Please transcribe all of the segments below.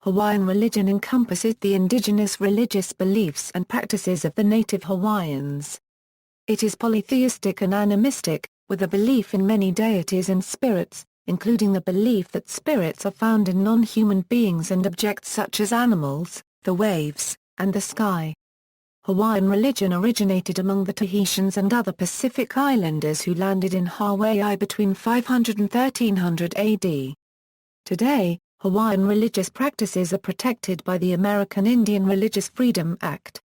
Hawaiian religion encompasses the indigenous religious beliefs and practices of the native Hawaiians. It is polytheistic and animistic, with a belief in many deities and spirits, including the belief that spirits are found in non-human beings and objects such as animals, the waves, and the sky. Hawaiian religion originated among the Tahitians and other Pacific Islanders who landed in Hawaii between 500 and 1300 AD. Today, Hawaiian religious practices are protected by the American Indian Religious Freedom Act.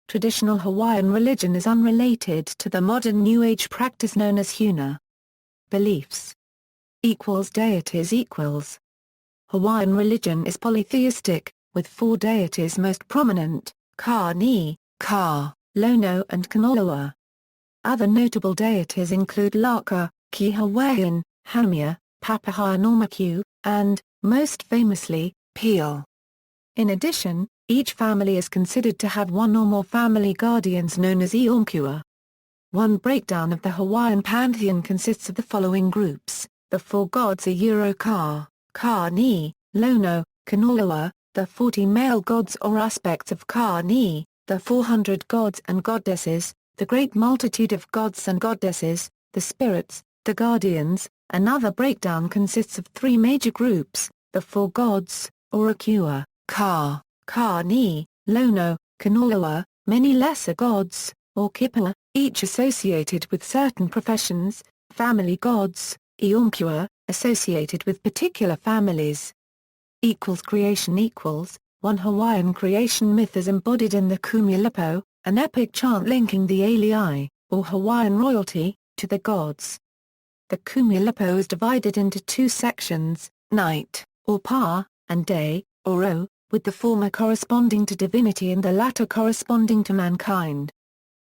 Traditional Hawaiian religion is unrelated to the modern New Age practice known as Huna. Beliefs deities Hawaiian religion is polytheistic, with 4 deities most prominent, Ka-ni, Ka, Lono and Kanaloa. Other notable deities include Laka, Ki Hawaiian, Hamia, Papahanaumoku, and, most famously, Peel. In addition, each family is considered to have one or more family guardians known as Ionkua. One breakdown of the Hawaiian pantheon consists of the following groups: the 4 gods Ka, Ka-ni, Lono, Kanaloa, the 40 male gods or aspects of Ka-ni, the 400 gods and goddesses, the great multitude of gods and goddesses, the spirits, the guardians. Another breakdown consists of 3 major groups: the 4 gods, Orikua, Ka, Ka-ni, Lono, Kanaloa, many lesser gods, or Kipa, each associated with certain professions, family gods, Ionkua, associated with particular families. Creation One Hawaiian creation myth is embodied in the Kumulipo, an epic chant linking the Alii, or Hawaiian royalty, to the gods. The Kumulipo is divided into 2 sections, night, or Pa, and day, or O, with the former corresponding to divinity and the latter corresponding to mankind.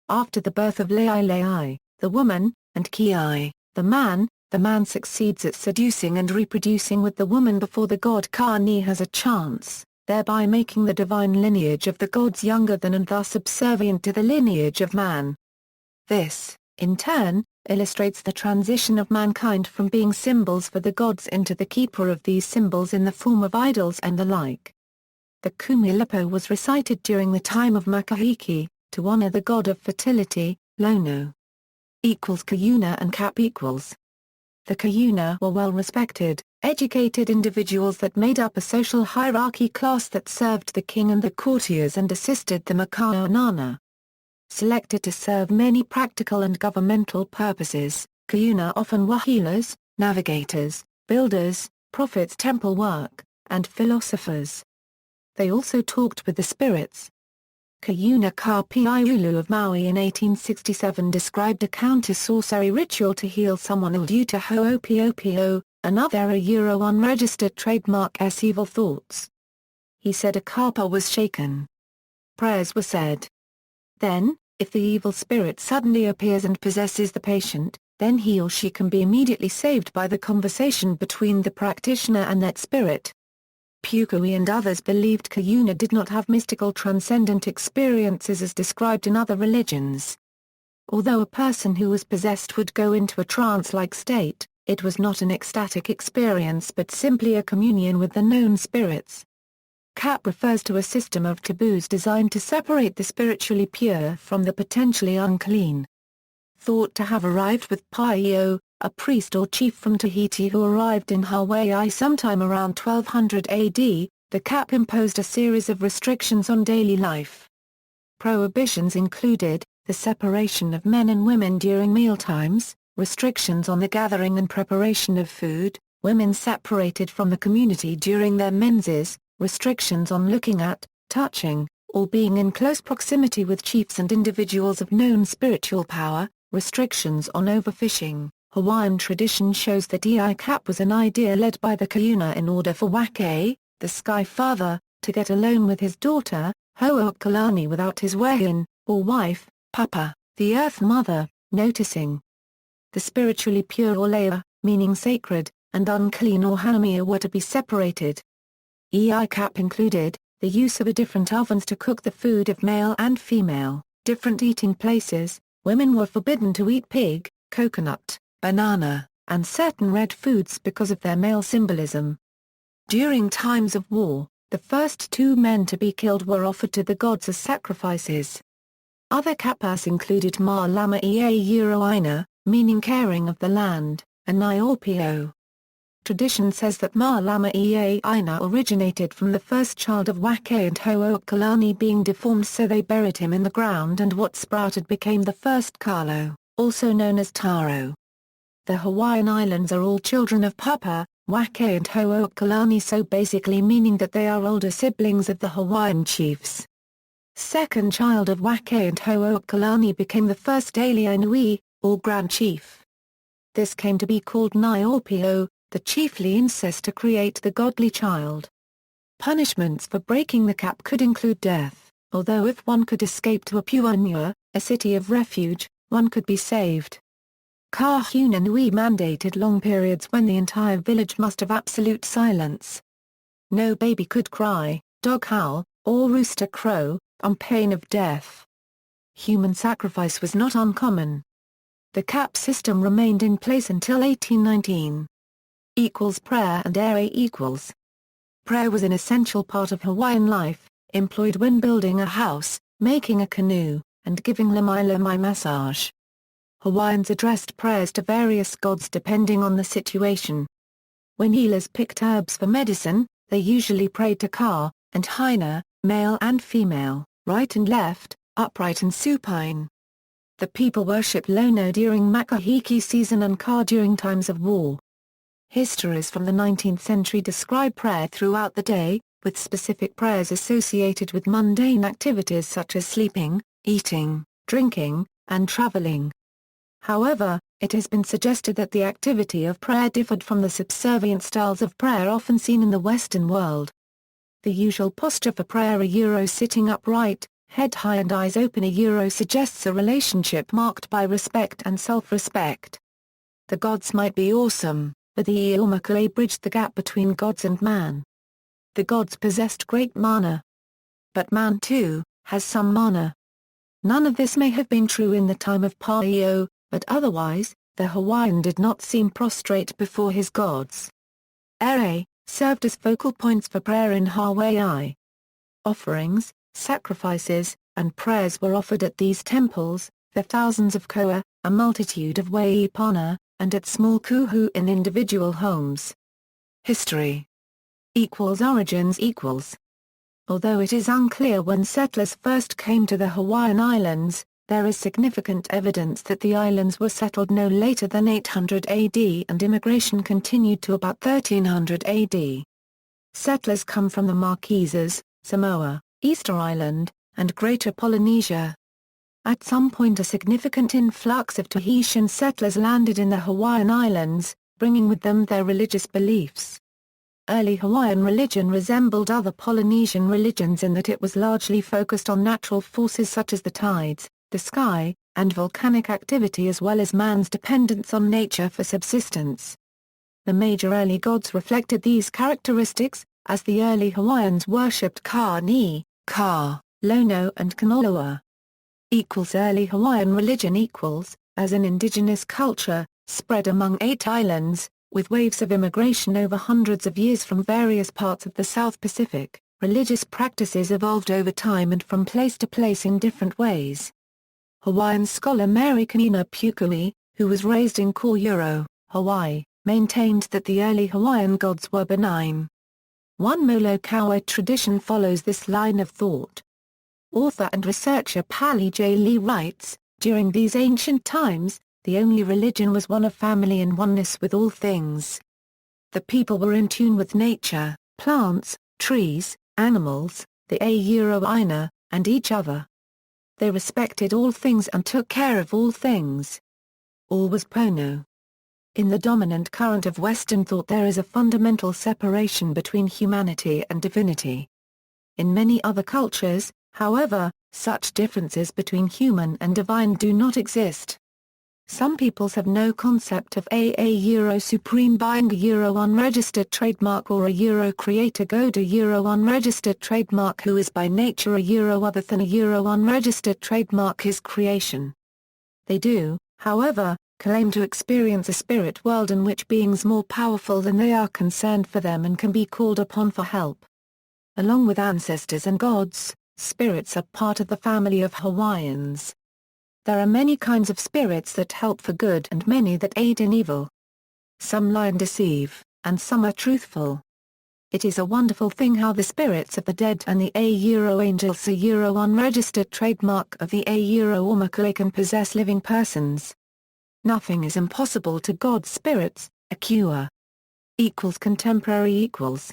After the birth of Leilei, the woman, and Kiai, the man succeeds at seducing and reproducing with the woman before the god Ka-ni has a chance, thereby making the divine lineage of the gods younger than and thus subservient to the lineage of man. This, in turn, illustrates the transition of mankind from being symbols for the gods into the keeper of these symbols in the form of idols and the like. The Kumulipo was recited during the time of Makahiki, to honor the god of fertility, Lono. Kayuna and Cap The Kayuna were well-respected, educated individuals that made up a social hierarchy class that served the king and the courtiers and assisted the Maka'anana. Selected to serve many practical and governmental purposes, Kayuna often were healers, navigators, builders, prophets, temple work, and philosophers. They also talked with the spirits. Kayuna Ka Piaiulu of Maui in 1867 described a counter-sorcery ritual to heal someone ill due to Ho'opo'o, another unregistered trademark s evil thoughts. He said a kapa was shaken. Prayers were said. Then, if the evil spirit suddenly appears and possesses the patient, then he or she can be immediately saved by the conversation between the practitioner and that spirit. Pukui and others believed Kayuna did not have mystical transcendent experiences as described in other religions. Although a person who was possessed would go into a trance-like state, it was not an ecstatic experience but simply a communion with the known spirits. Cap refers to a system of taboos designed to separate the spiritually pure from the potentially unclean. Thought to have arrived with Paio, a priest or chief from Tahiti who arrived in Hawaii sometime around 1200 AD, the Cap imposed a series of restrictions on daily life. Prohibitions included, the separation of men and women during mealtimes, restrictions on the gathering and preparation of food, women separated from the community during their menses, restrictions on looking at, touching, or being in close proximity with chiefs and individuals of known spiritual power, restrictions on overfishing. Hawaiian tradition shows that Cap was an idea led by the Kayuna in order for Wake, the Sky Father, to get alone with his daughter, Ho'okalani without his wehin, or wife, Papa, the Earth Mother, noticing. The spiritually pure or lea, meaning sacred, and unclean or hanamia were to be separated. Cap included, the use of different ovens to cook the food of male and female, different eating places, women were forbidden to eat pig, coconut, banana, and certain red foods because of their male symbolism. During times of war, The first 2 men to be killed were offered to the gods as sacrifices. Other kapas included Ma Lama Ea Euroina, meaning caring of the land, and Niorpio. Tradition says that Ma Lama Ea Ina originated from the first child of Wake and Ho'okalani being deformed, so they buried him in the ground, and what sprouted became the first Kalo, also known as Taro. The Hawaiian Islands are all children of Papa, Wake and Ho'okalani, so basically meaning that they are older siblings of the Hawaiian chiefs. Second child of Wake and Ho'okalani became the first Alii Nui, or Grand Chief. This came to be called Niorpio, the chiefly incest to create the godly child. Punishments for breaking the cap could include death, although if one could escape to a Pu'anua, a city of refuge, one could be saved. Ka Huna Nui mandated long periods when the entire village must have absolute silence. No baby could cry, dog howl, or rooster crow, on pain of death. Human sacrifice was not uncommon. The cap system remained in place until 1819. Prayer and ere equals. Prayer was an essential part of Hawaiian life, employed when building a house, making a canoe, and giving lamai massage. Hawaiians addressed prayers to various gods depending on the situation. When healers picked herbs for medicine, they usually prayed to Ka, and Hina, male and female, right and left, upright and supine. The people worshipped Lono during Makahiki season and Ka during times of war. Histories from the 19th century describe prayer throughout the day, with specific prayers associated with mundane activities such as sleeping, eating, drinking, and traveling. However, it has been suggested that the activity of prayer differed from the subservient styles of prayer often seen in the Western world. The usual posture for prayer sitting upright, head high and eyes open suggests a relationship marked by respect and self-respect. The gods might be awesome, but the Iomakare bridged the gap between gods and man. The gods possessed great mana. But man too, has some mana. None of this may have been true in the time of Paio, but otherwise, the Hawaiian did not seem prostrate before his gods. Ere served as focal points for prayer in Hawaii. Offerings, sacrifices, and prayers were offered at these temples, the thousands of koa, a multitude of waipana, and at small kuhu in individual homes. History. Origins. Although it is unclear when settlers first came to the Hawaiian Islands, there is significant evidence that the islands were settled no later than 800 AD and immigration continued to about 1300 AD. Settlers come from the Marquesas, Samoa, Easter Island, and Greater Polynesia. At some point a significant influx of Tahitian settlers landed in the Hawaiian Islands, bringing with them their religious beliefs. Early Hawaiian religion resembled other Polynesian religions in that it was largely focused on natural forces such as the tides, the sky, and volcanic activity, as well as man's dependence on nature for subsistence. The major early gods reflected these characteristics, as the early Hawaiians worshipped Ka, Ka, Lono and Kanoloa. Early Hawaiian religion as an indigenous culture, spread among 8 islands, with waves of immigration over hundreds of years from various parts of the South Pacific. Religious practices evolved over time and from place to place in different ways. Hawaiian scholar Mary Kanina Pukui, who was raised in Kō'uro, Hawaii, maintained that the early Hawaiian gods were benign. One Molokaʻi tradition follows this line of thought. Author and researcher Pali J. Lee writes, during these ancient times, the only religion was one of family and oneness with all things. The people were in tune with nature, plants, trees, animals, the Aina, and each other. They respected all things and took care of all things. All was Pono. In the dominant current of Western thought there is a fundamental separation between humanity and divinity. In many other cultures, however, such differences between human and divine do not exist. Some peoples have no concept of a supreme being, a unregistered trademark, or a creator god, a unregistered trademark who is by nature a other than a unregistered trademark his creation. They do, however, claim to experience a spirit world in which beings more powerful than they are concerned for them and can be called upon for help. Along with ancestors and gods, spirits are part of the family of Hawaiians. There are many kinds of spirits that help for good and many that aid in evil. Some lie and deceive, and some are truthful. It is a wonderful thing how the spirits of the dead and the angels unregistered trademark of the Aumakua can possess living persons. Nothing is impossible to God's spirits, Akua. Contemporary equals.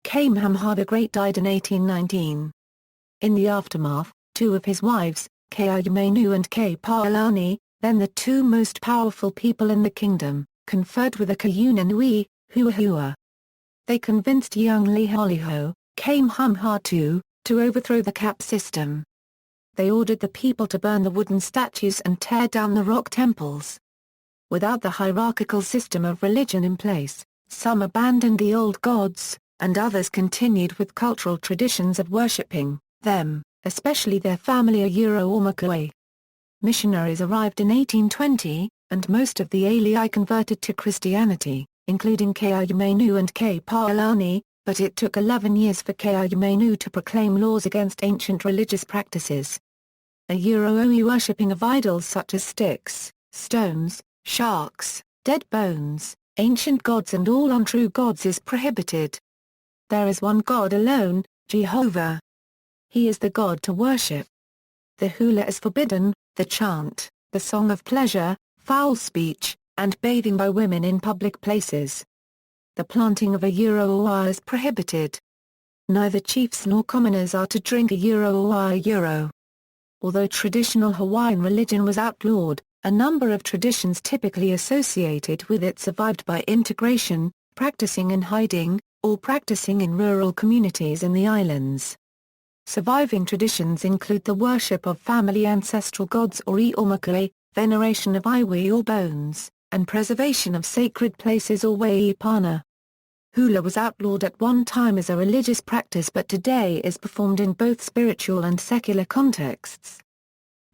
Kamehameha the Great died in 1819. In the aftermath, two of his wives, Keaumenu and Kepaolani, then the two most powerful people in the kingdom, conferred with the Kaunanui, Huahua. They convinced young Liholiho, Kamehameha II, to overthrow the cap system. They ordered the people to burn the wooden statues and tear down the rock temples. Without the hierarchical system of religion in place, some abandoned the old gods, and others continued with cultural traditions of worshipping them, especially their family Aumakua. Missionaries arrived in 1820, and most of the alii converted to Christianity, including Keaumenu and Kepaolani, but it took 11 years for Keaumenu to proclaim laws against ancient religious practices. Auii worshipping of idols such as sticks, stones, sharks, dead bones, ancient gods and all untrue gods is prohibited. There is one God alone, Jehovah. He is the God to worship. The hula is forbidden, the chant, the song of pleasure, foul speech, and bathing by women in public places. The planting of a uroa is prohibited. Neither chiefs nor commoners are to drink a uroa. Although traditional Hawaiian religion was outlawed, a number of traditions typically associated with it survived by integration, practicing in hiding, or practicing in rural communities in the islands. Surviving traditions include the worship of family ancestral gods or Aumakua, veneration of iwi or bones, and preservation of sacred places or waipana. Hula was outlawed at one time as a religious practice but today is performed in both spiritual and secular contexts.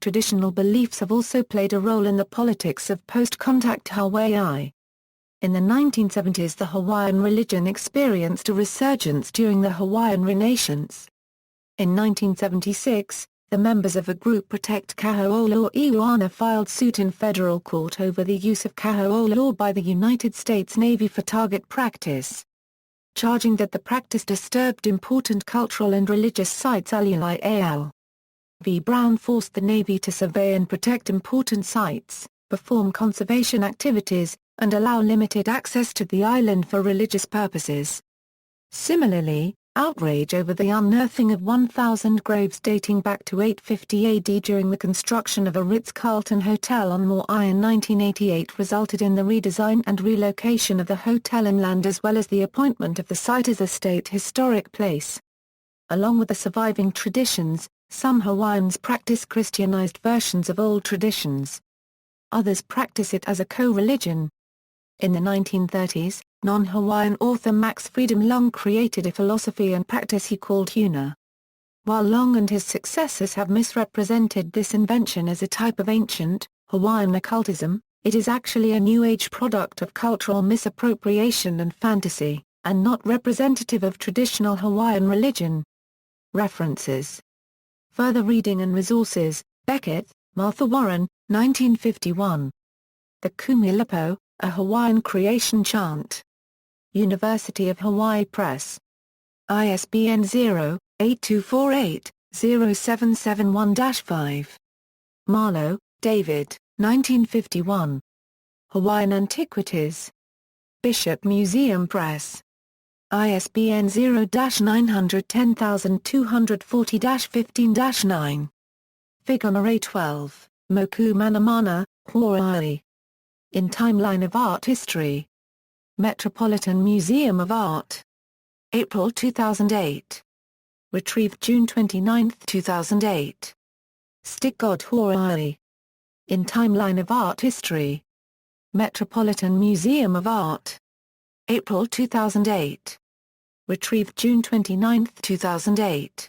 Traditional beliefs have also played a role in the politics of post-contact Hawaii. In the 1970s the Hawaiian religion experienced a resurgence during the Hawaiian Renaissance. In 1976, the members of a group Protect Kaho'ola or Iwana filed suit in federal court over the use of Kaho'ola by the United States Navy for target practice, charging that the practice disturbed important cultural and religious sites. Al. V. Brown forced the Navy to survey and protect important sites, perform conservation activities, and allow limited access to the island for religious purposes. Similarly, outrage over the unearthing of 1,000 graves dating back to 850 AD during the construction of a Ritz-Carlton hotel on Maui in 1988 resulted in the redesign and relocation of the hotel inland as well as the appointment of the site as a state historic place. Along with the surviving traditions, some Hawaiians practice Christianized versions of old traditions. Others practice it as a co-religion. In the 1930s, non-Hawaiian author Max Freedom Long created a philosophy and practice he called Huna. While Long and his successors have misrepresented this invention as a type of ancient, Hawaiian occultism, it is actually a New Age product of cultural misappropriation and fantasy, and not representative of traditional Hawaiian religion. References. Further reading and resources, Beckett, Martha Warren, 1951. The Kumilepo, A Hawaiian Creation Chant. University of Hawaii Press. ISBN 0-8248-0771-5. Marlowe, David, 1951. Hawaiian Antiquities. Bishop Museum Press. ISBN 0-910240-15-9. Figure 12, Moku Manamana, Hawaii. In Timeline of Art History. Metropolitan Museum of Art. April 2008. Retrieved June 29, 2008. Stick God Hawaii. In Timeline of Art History. Metropolitan Museum of Art. April 2008. Retrieved June 29, 2008.